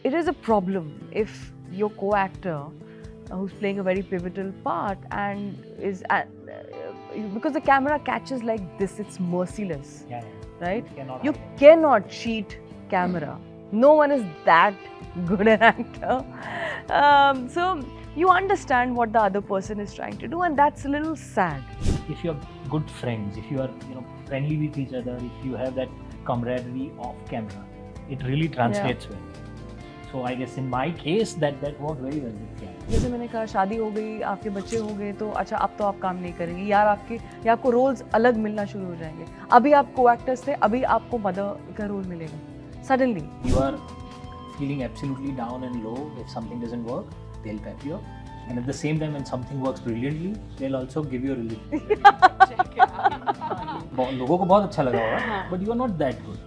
it is a problem if your co-actor who's playing a very pivotal part and is because the camera catches like this, it's merciless, right? You cannot cheat camera. No one is that good an actor. So you understand what the other person is trying to do, and that's a little sad. If you're good friends, if you are friendly with each other, if you have that camaraderie off camera, it really translates well. So I guess in my case that worked very well with camera. जैसे मैंने कहा, शादी हो गई, आपके बच्चे हो गए, तो अच्छा अब तो आप काम नहीं करेंगे यार, आपको रोल्स अलग मिलना शुरू हो जाएंगे. अभी आप को-एक्टर्स थे, अभी आपको मदर का रोल मिलेगा. Suddenly you are feeling absolutely down and low. If something doesn't work, they'll pep you up, and at the same time when something works brilliantly, they'll also give you a relief. लोगों को बहुत अच्छा लगा होगा, but you are not that good.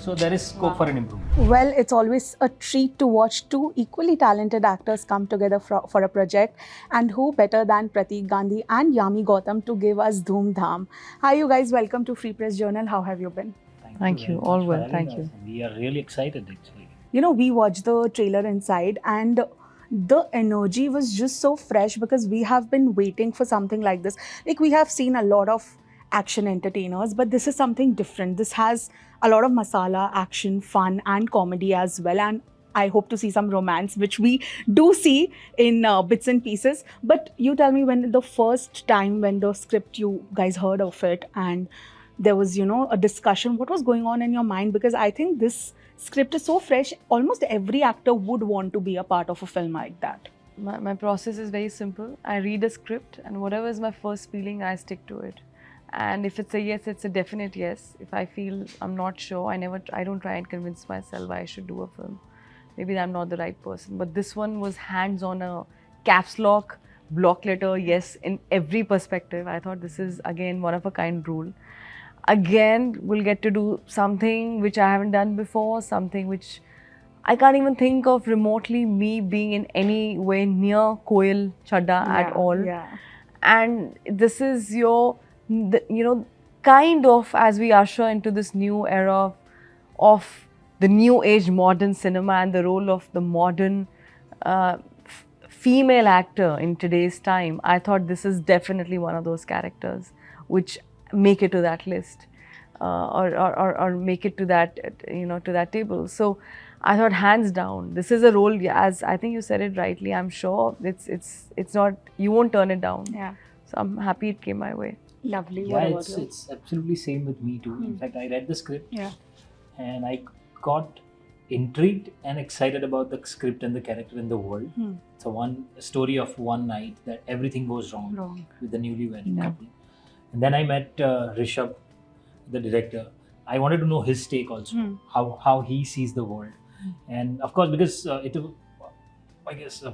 So there is scope for an improvement. Well, it's always a treat to watch two equally talented actors come together for a project, and who better than Pratik Gandhi and Yami Gautam to give us Dhoom Dham. Hi you guys, welcome to Free Press Journal. How have you been? Thank you. very All much well, for thank having you. us. We are really excited actually. You know, we watched the trailer inside and the energy was just so fresh because we have been waiting for something like this. Like, we have seen a lot of action entertainers, but this is something different. This has a lot of masala, action, fun and comedy as well, and I hope to see some romance, which we do see in bits and pieces. But you tell me, when the first time when the script, you guys heard of it and there was, a discussion, what was going on in your mind? Because I think this script is so fresh, almost every actor would want to be a part of a film like that. My process is very simple. I read a script, and whatever is my first feeling, I stick to it. And if it's a yes, it's a definite yes. If I feel I'm not sure, I don't try and convince myself I should do a film. Maybe I'm not the right person. But this one was hands on, a caps lock, block letter, yes, in every perspective. I thought this is again one of a kind rule. Again, we'll get to do something which I haven't done before, something which I can't even think of remotely me being in any way near Koil Chadda at all. Yeah. And this is kind of as we usher into this new era of the new age modern cinema and the role of the modern female actor in today's time. I thought this is definitely one of those characters which make it to that list or make it to that to that table. So I thought, hands down, this is a role, as I think you said it rightly. I'm sure it's not, you won't turn it down. Yeah. So I'm happy it came my way. Lovely. Yeah, What about you? it's absolutely same with me too. In fact, I read the script, Yeah. and I got intrigued and excited about the script and the character in the world. It's a story of one night that everything goes wrong with the newlywed couple. And then I met Rishabh, the director. I wanted to know his take also, how he sees the world. And of course, because I guess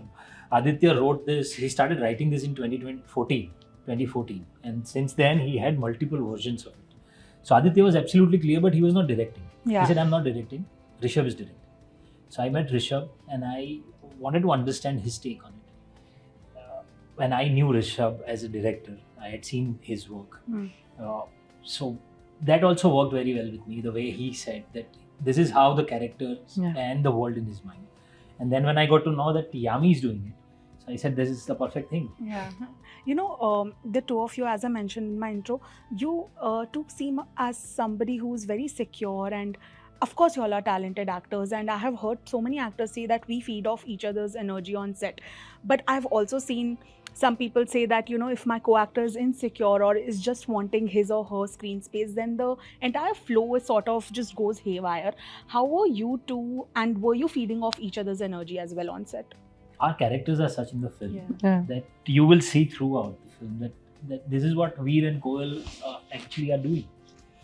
Aditya wrote this, he started writing this in 2014, and since then he had multiple versions of it. So Aditya was absolutely clear, but he was not directing. Yeah. He said, I'm not directing, Rishabh is directing. So I met Rishabh and I wanted to understand his take on it. When I knew Rishabh as a director, I had seen his work. So that also worked very well with me, the way he said that this is how the characters and the world in his mind. And then when I got to know that Yami is doing it, so I said, this is the perfect thing. Yeah. The two of you, as I mentioned in my intro, you two seem as somebody who's very secure, and of course you all are talented actors, and I have heard so many actors say that we feed off each other's energy on set. But I've also seen some people say that, if my co-actor is insecure or is just wanting his or her screen space, then the entire flow is sort of just goes haywire. How were you two, and were you feeding off each other's energy as well on set? Our characters are such in the film Yeah. that you will see throughout the film that this is what Veer and Koel actually are doing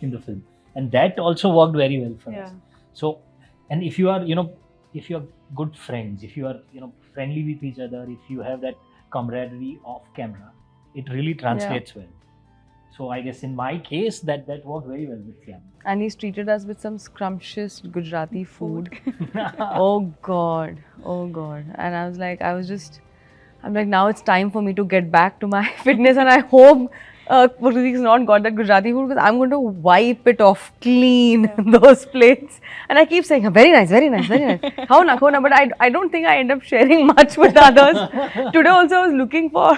in the film, and that also worked very well for us. So, and if you are if you are good friends, if you are friendly with each other, if you have that camaraderie off camera, it really translates well. So I guess in my case that worked very well with Yami. And he's treated us with some scrumptious Gujarati food. Oh God. And I'm like, now it's time for me to get back to my fitness, and I hope Pratik's not got that Gujarati food because I'm going to wipe it off clean, those plates. And I keep saying, very nice, very nice, very nice. How na, but I don't think I end up sharing much with others. Today also I was looking for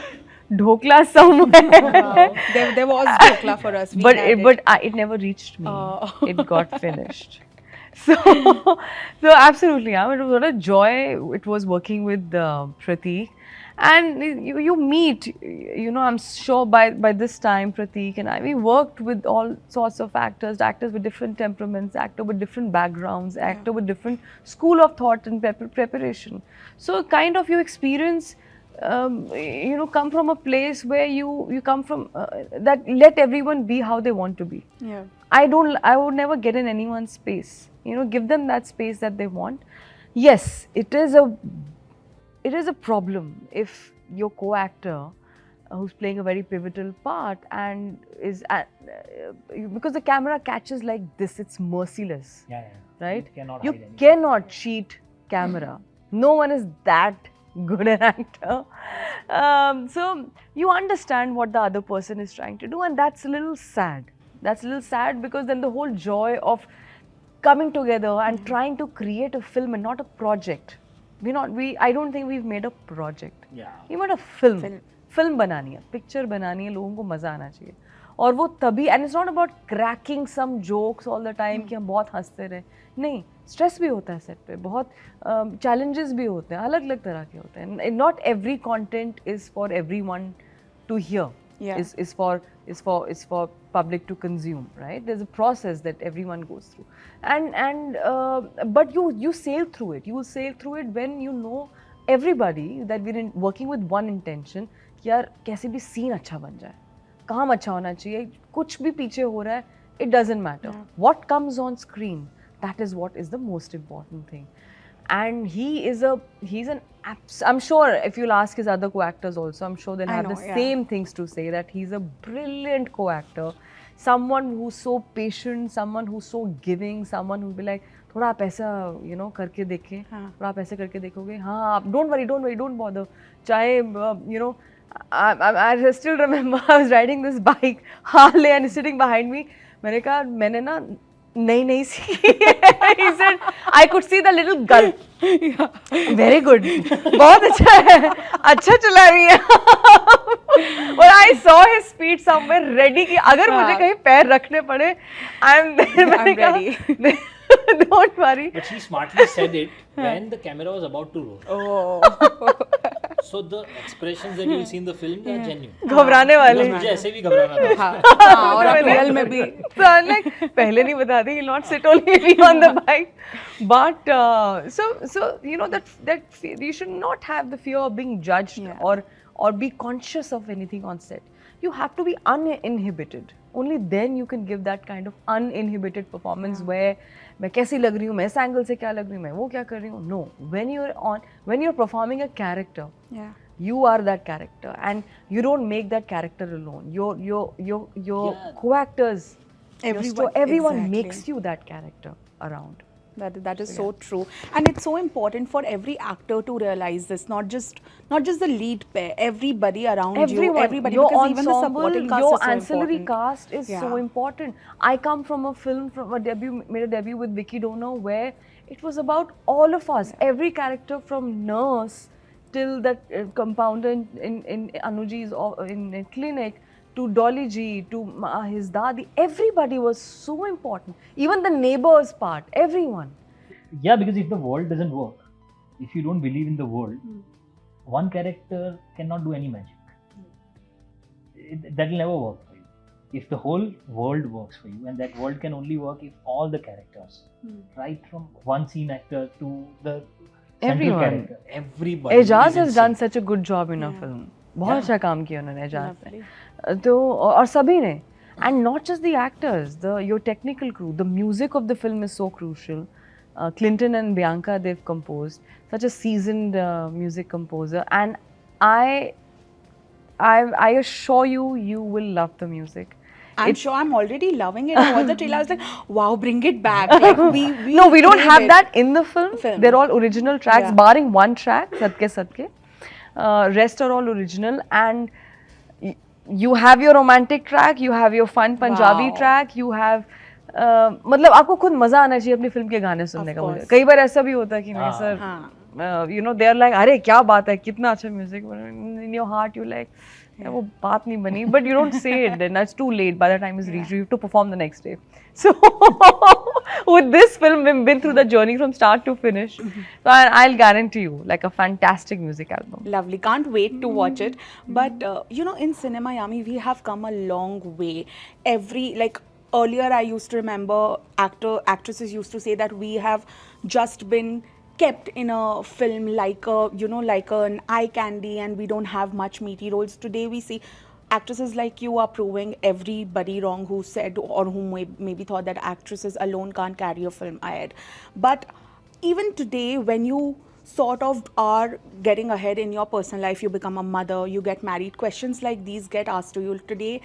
dhokla somewhere. There was dhokla for us. We But had it never reached me. Oh. It got finished. So absolutely, I mean, what a joy it was working with Pratik. And you meet, you know, I'm sure by this time Pratik and I, we worked with all sorts of actors with different temperaments, actors with different backgrounds, actors with different school of thought and preparation. So kind of you experience, you know, come from a place where you come from, that let everyone be how they want to be. Yeah. I would never get in anyone's space. You know, give them that space that they want. Yes, it is a problem if your co-actor who's playing a very pivotal part and is because the camera catches like this, it's merciless, right? You cannot cheat camera. No one is that good an actor. So you understand what the other person is trying to do, and that's a little sad. That's a little sad because then the whole joy of coming together and trying to create a film and not a project. I don't think we've made a project. Yeah. We made a film. Film बनानी है, picture बनानी है, लोगों को मजा आना चाहिए. और वो तभी, and it's not about cracking some jokes all the time कि हम बहुत हंसते रहे. नहीं, stress भी होता है set पे, बहुत challenges भी होते हैं, अलग-अलग तरह के होते हैं. Not every content is for everyone to hear. Yeah. Is for public to consume, right? There's a process that everyone goes through, and but you sail through it. You will sail through it when you know everybody that we're working with one intention. कि यार कैसे भी scene अच्छा बन जाए, काम अच्छा होना चाहिए, कुछ भी पीछे हो रहा है, it doesn't matter. Yeah. What comes on screen, that is what is the most important thing. And he's I'm sure if you'll ask his other co-actors also, I'm sure they'll have the same things to say, that he's a brilliant co-actor, someone who's so patient, someone who's so giving, someone who'll be like, थोड़ा आप ऐसा, you know, करके देखें, थोड़ा आप ऐसे करके देखोगे, हाँ, आप don't worry, don't bother, चाहे, you know, I still remember I was riding this bike, Harley, and he's sitting behind me. मैंने कहा, मैंने ना नहीं सीखी. He said, I could see the little gulp. Yeah. Very good. बहुत अच्छा है, अच्छा चला रही है. But I saw his feet somewhere ready कि अगर मुझे कहीं पैर रखने पड़े, I'm ready. Don't worry. But she smartly said it when the camera was about to roll. Oh. So the expressions that you will see in the film are genuine. घबराने वाले. मुझे ऐसे भी घबराना था. हाँ, और रियल में भी. So I'm like, पहले नहीं बता दी, he'll not sit only on the bike. But so you know that you should not have the fear of being judged or be conscious of anything on set. You have to be uninhibited. Only then you can give that kind of uninhibited performance where मैं कैसी लग रही हूँ, मैं इस angle से क्या लग रही हूँ, मैं वो क्या कर रही हूँ. No, when you're performing a character, you are that character, and you don't make that character alone. Your co-actors, everyone makes you that character around. That is so true, and it's so important for every actor to realize this. Not just the lead pair, everybody around you, everybody, your because ensemble, even the supporting cast your is so ancillary important. cast is so important. I come from a film, made a debut with Vicky Donor, where it was about all of us. Every character from nurse till that compounder in Anuji's in clinic, to Dolly Ji, to his Dadi, everybody was so important. Even the neighbors part, everyone. Yeah, because if the world doesn't work, if you don't believe in the world, one character cannot do any magic. That will never work for you. If the whole world works for you, and that world can only work if all the characters, right from one scene actor to the central character, everybody. Ejaz has done such a good job in a film. बहुत अच्छा काम किया उन्होंने एजाज ने. तो और सभी ने, and not just the actors, your technical crew, the music of the film is so crucial. Clinton and Bianca, they've composed, such a seasoned music composer, and I assure you will love the music. I'm sure I'm already loving it. I watched the trailer, I was like, wow, bring it back. Like No, we don't have that in the film. They're all original tracks, barring one track, Sadke Sadke. Rest are all original, and you have your romantic track, you have your fun Punjabi Wow. track, you have मतलब आपको खुद मजा आना चाहिए अपनी film के गाने सुनने Of का. मुझे course. कई बार ऐसा भी होता है कि नहीं हाँ. सर, हाँ. you know, they are like, अरे क्या बात है, कितना अच्छा music, in your heart you like, यार वो बात नहीं बनी, but you don't say it then, it's too late by the time it's reached, you have to perform the next day. So with this film, we've been through the journey from start to finish. So I'll guarantee you, like a fantastic music album. Lovely. Can't wait to watch it. But you know, in Cinema Yummy, we have come a long way. Earlier, I used to remember actresses used to say that we have just been kept in a film like an eye candy, and we don't have much meaty roles. Today, we see actresses like you are proving everybody wrong who said or who maybe thought that actresses alone can't carry a film ahead. But even today, when you sort of are getting ahead in your personal life, you become a mother, you get married, questions like these get asked to you today.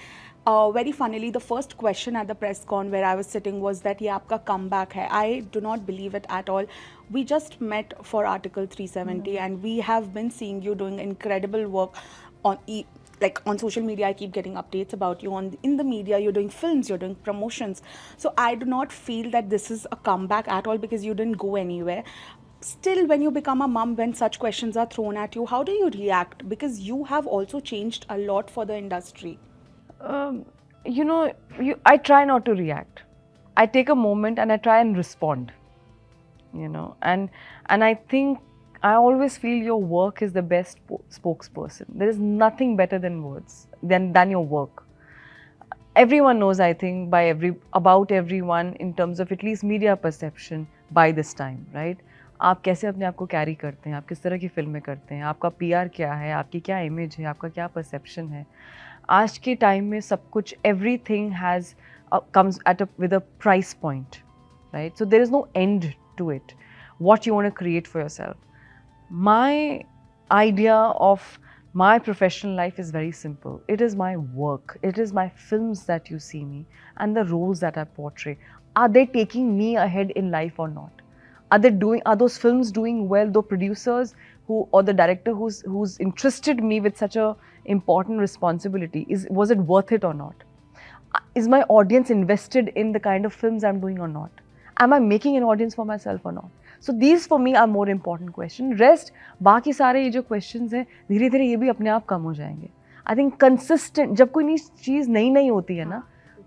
Very funnily, the first question at the press con where I was sitting was that, "Ye aapka comeback hai." I do not believe it at all. We just met for Article 370, and we have been seeing you doing incredible work on on social media. I keep getting updates about you in the media. You're doing films, you're doing promotions. So I do not feel that this is a comeback at all, because you didn't go anywhere. Still, when you become a mum, when such questions are thrown at you, how do you react? Because you have also changed a lot for the industry. You know, I try not to react. I take a moment and I try and respond. You know, and I think I always feel your work is the best spokesperson. There is nothing better than words, than your work. Everyone knows, I think, about everyone in terms of at least media perception by this time, right? आप कैसे अपने आप को carry करते हैं, आप किस तरह की फिल्में करते हैं, आपका पीआर क्या है, आपकी क्या इमेज है, आपका क्या परसेप्शन है. आज के टाइम में सब कुछ, everything has comes with a price point, right? So there is no end to it. What you want to create for yourself. My idea of my professional life is very simple. It is my work. It is my films that you see me and the roles that I portray. Are they taking me ahead in life or not? Are those films doing well? The producers or the director who's entrusted me with such a important responsibility, was it worth it or not? Is my audience invested in the kind of films I'm doing or not? Am I making an audience for myself or not? So these for me are more important questions. Rest, बाकी सारे ये जो questions हैं, धीरे धीरे ये भी अपने आप कम हो जाएंगे. I think consistent, जब कोई चीज़ नई होती है ना,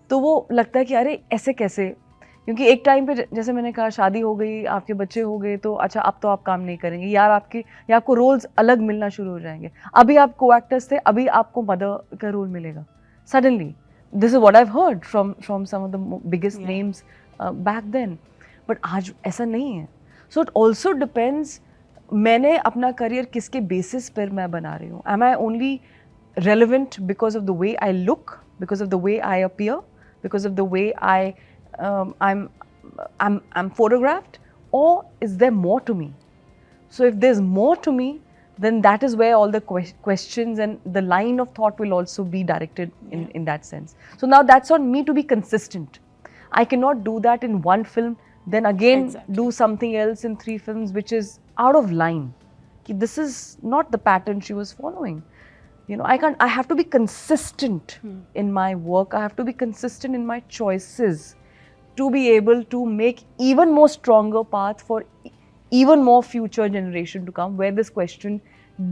तो वो लगता है कि अरे ऐसे कैसे, क्योंकि एक टाइम पे जैसे मैंने कहा, शादी हो गई, आपके बच्चे हो गए, तो अच्छा अब तो आप काम नहीं करेंगे यार, आपको रोल्स अलग मिलना शुरू हो जाएंगे. अभी आप को एक्टर्स थे, अभी आपको मदर का रोल मिलेगा. Suddenly, this is what I've heard from some of the biggest names back then. But आज ऐसा नहीं है. So it also depends, मैंने अपना करियर किसके बेसिस पर मैं बना रही हूँ. Am I only relevant because of the way I look, because of the way I appear, because of the way I'm photographed, or is there more to me? So if there's more to me, then that is where all the questions and the line of thought will also be directed in that sense. So now that's on me to be consistent. I cannot do that in one film, then again do something else in 3 films, which is out of line. This is not the pattern she was following. You know, I have to be consistent in my work. I have to be consistent in my choices to be able to make even more stronger path for even more future generation to come, where this question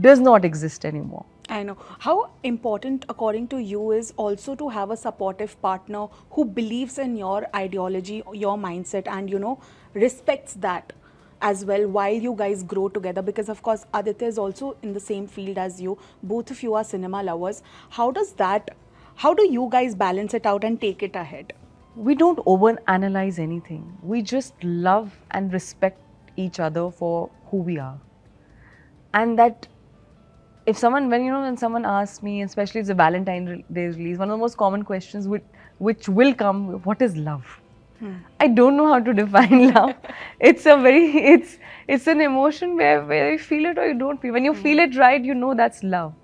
does not exist anymore. I know. How important, according to you, is also to have a supportive partner who believes in your ideology, your mindset, and, you know, respects that as well while you guys grow together. Because, of course, Aditya is also in the same field as you. Both of you are cinema lovers. How do you guys balance it out and take it ahead? We don't overanalyze anything. We just love and respect each other for who we are. And that if someone, when someone asks me, especially it's a Valentine's Day release, one of the most common questions which will come, what is love? I don't know how to define love. It's an emotion where you feel it or you don't feel. When you feel it right, you know that's love.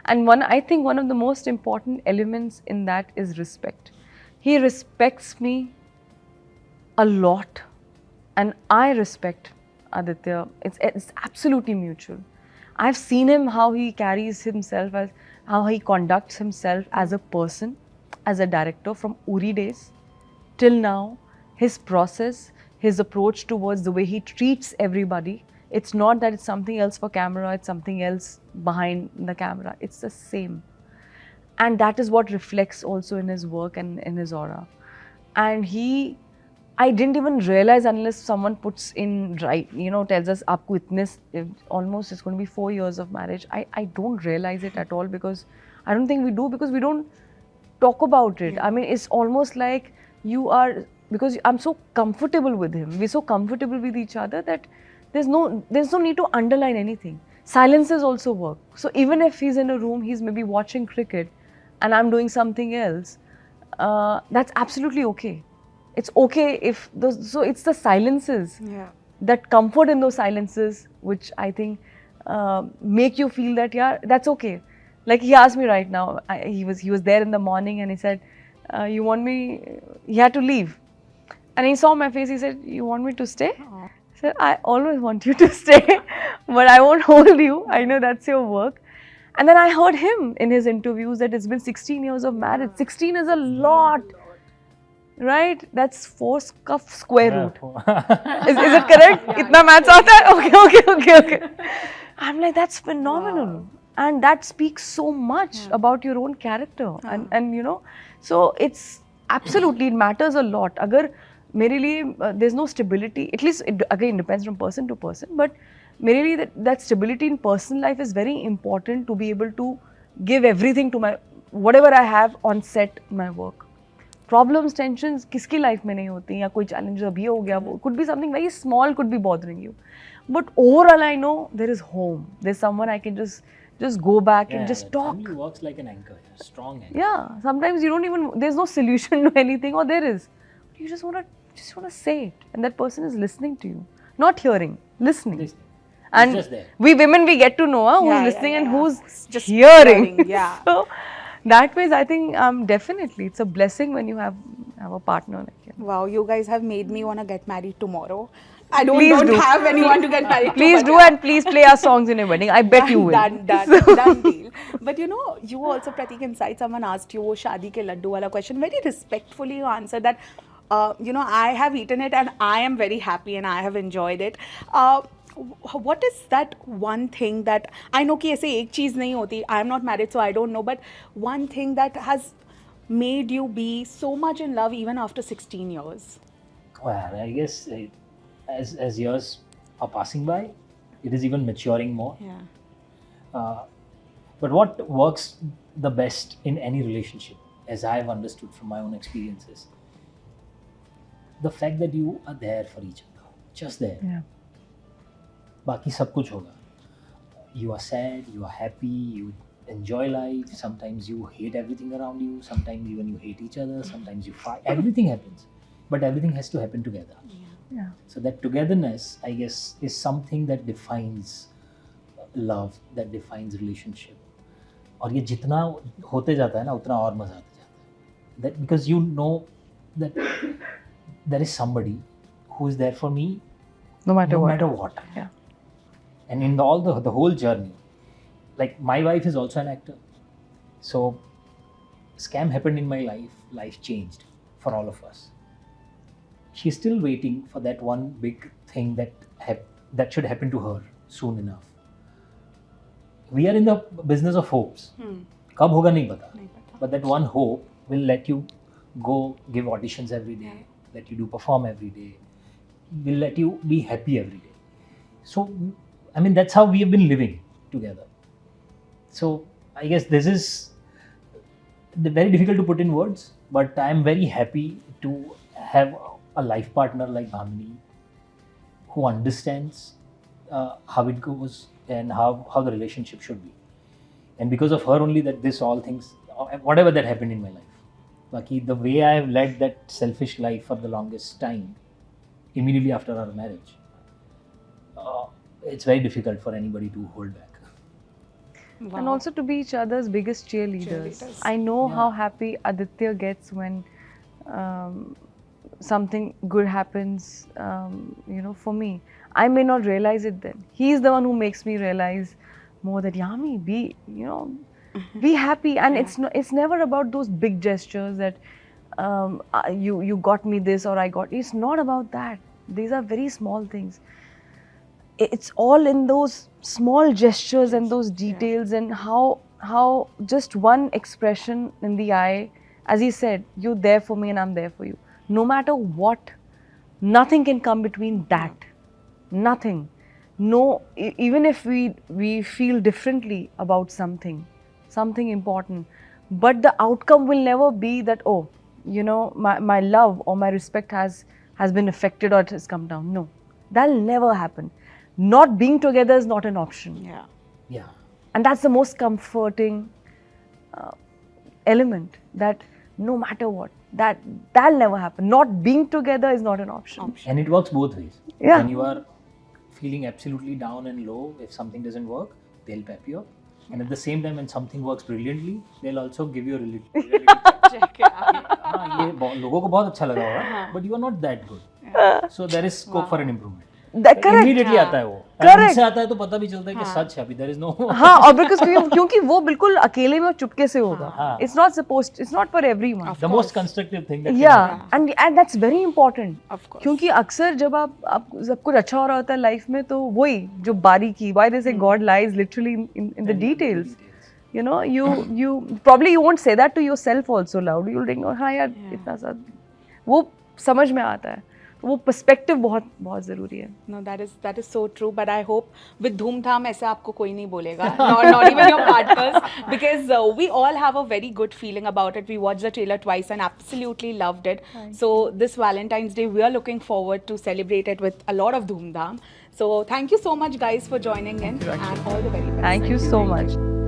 And I think one of the most important elements in that is respect. He respects me a lot, and I respect Aditya. It's absolutely mutual. I've seen him, how he carries himself, as how he conducts himself as a person, as a director from Uri days till now, his process, his approach towards the way he treats everybody. It's not that it's something else for camera, it's something else behind the camera. It's the same. And that is what reflects also in his work and in his aura. And I didn't even realize unless someone puts in, right, tells us, aapko almost it's going to be 4 years of marriage. I don't realize it at all, because I don't think we do, because we don't talk about it. I mean, it's almost like because I'm so comfortable with him. We're so comfortable with each other that there's no need to underline anything. Silences also work. So even if he's in a room, he's maybe watching cricket and I'm doing something else, that's absolutely okay. It's okay if so it's the silences, that comfort in those silences, which I think make you feel that, yeah, that's okay. Like he asked me right now, he was there in the morning and he said, you want me, he had to leave. And he saw my face, he said, you want me to stay? I said, I always want you to stay, but I won't hold you. I know that's your work. And then I heard him in his interviews that it's been 16 years of marriage. 16 is a lot, right? That's 4 square root. Is it correct? Itna maths aata hai? Okay. I'm like, that's phenomenal. And that speaks so much about your own character. And so it's absolutely, it matters a lot. Agar mere liye there's no stability, at least it again depends from person to person, but mere liye that stability in personal life is very important, to be able to give everything to whatever I have on set, my work. Problems, tensions किसकी life में नहीं होती, या कोई challenge अभी हो गया, could be something very small, could be bothering you, but overall I know there is home, there's someone I can just go back and just talk. Family works like an anchor, a strong anchor. Yeah, sometimes you don't even, there's no solution to anything, or there is. You just want to say it, and that person is listening to you, not hearing, listening. And just there. We women, we get to know who's listening and who's just hearing. Yeah. So that way, I think definitely it's a blessing when you have a partner like him. Wow, you guys have made me want to get married tomorrow. I don't have anyone to get married to. Please do, and please play our songs in your wedding. I bet you will. Done deal. But you also, Pratik, inside someone asked you, wo shaadi ke laddu wala question. Very respectfully you answered that, I have eaten it and I am very happy and I have enjoyed it. What is that one thing that, I know कि ऐसे एक चीज़ नहीं होती, I am not married so I don't know, but one thing that has made you be so much in love even after 16 years? Well, I guess as years are passing by, it is even maturing more. Yeah. But what works the best in any relationship, as I have understood from my own experiences, the fact that you are there for each other, just there. Yeah. बाकी सब कुछ होगा. You are sad, you are happy, you enjoy life. Sometimes you hate everything around you. Sometimes even you hate each other. Sometimes you fight. Everything happens, but everything has to happen together. Yeah. So that togetherness, I guess, is something that defines love, that defines relationship. और ये जितना होते जाता है ना, उतना और मजा आता जाता है. That because you know that there is somebody who is there for me, No matter what. Yeah. And in all the whole journey, like my wife is also an actor, so scam happened in my life. Life changed for all of us. She's still waiting for that one big thing that should happen to her soon enough. We are in the business of hopes. कब होगा नहीं पता. But that one hope will let you go give auditions every day, let you do perform every day, will let you be happy every day. So, I mean, that's how we have been living together. So, I guess this is very difficult to put in words, but I'm very happy to have a life partner like Bhamini, who understands how it goes and how the relationship should be. And because of her only, that this all things, whatever that happened in my life. Baki, the way I have led that selfish life for the longest time, immediately after our marriage, it's very difficult for anybody to hold back. Wow. And also to be each other's biggest cheerleaders. I know how happy Aditya gets when something good happens, for me. I may not realize it then. He's the one who makes me realize more that, Yami, Be happy, and it's never about those big gestures that you got me this or I got. It's not about that. These are very small things. It's all in those small gestures and those details, and how just one expression in the eye, as he said, you're there for me and I'm there for you. No matter what, nothing can come between that. Nothing. No, even if we feel differently about something important, but the outcome will never be that, oh, you know, my love or my respect has been affected or it has come down. No, that'll never happen. Not being together is not an option. Yeah. And that's the most comforting element, that no matter what, that'll never happen. Not being together is not an option. And it works both ways. Yeah. When you are feeling absolutely down and low, if something doesn't work, they'll pep you up. And at the same time, when something works brilliantly, they'll also give you a really check. हाँ, ये लोगों को बहुत अच्छा लगा होगा, but you are not that good. So there is scope for an improvement. Correct. Immediately आता है वो. Correct. उनसे आता है तो पता भी चलता है कि सच है अभी. There is no. हाँ, और because क्योंकि वो बिल्कुल अकेले में और चुपके से होगा. हाँ. It's not for everyone. The most constructive thing. That Yeah, and that's very important. Of course. क्योंकि अक्सर जब आप सब कुछ अच्छा हो रहा होता है लाइफ में, तो वही जो बारीकी, why they say God lies literally in the details. You know, you probably you won't say that to yourself also loud. You'll think, oh हाँ यार इतना सा, वो समझ में आता है. वो पर्सपेक्टिव बहुत ज़रूरी है. No, that is so true. But I hope with Dhoom Dhaam ऐसे आपको कोई नहीं बोलेगा. Not even your partners, because we all have a very good feeling about it. We watched the trailer twice and absolutely loved it. So this Valentine's Day, we are looking forward to celebrate it with a lot of Dhoom Dhaam. So thank you so much, guys, for joining in, and all the very best. Thank you so much.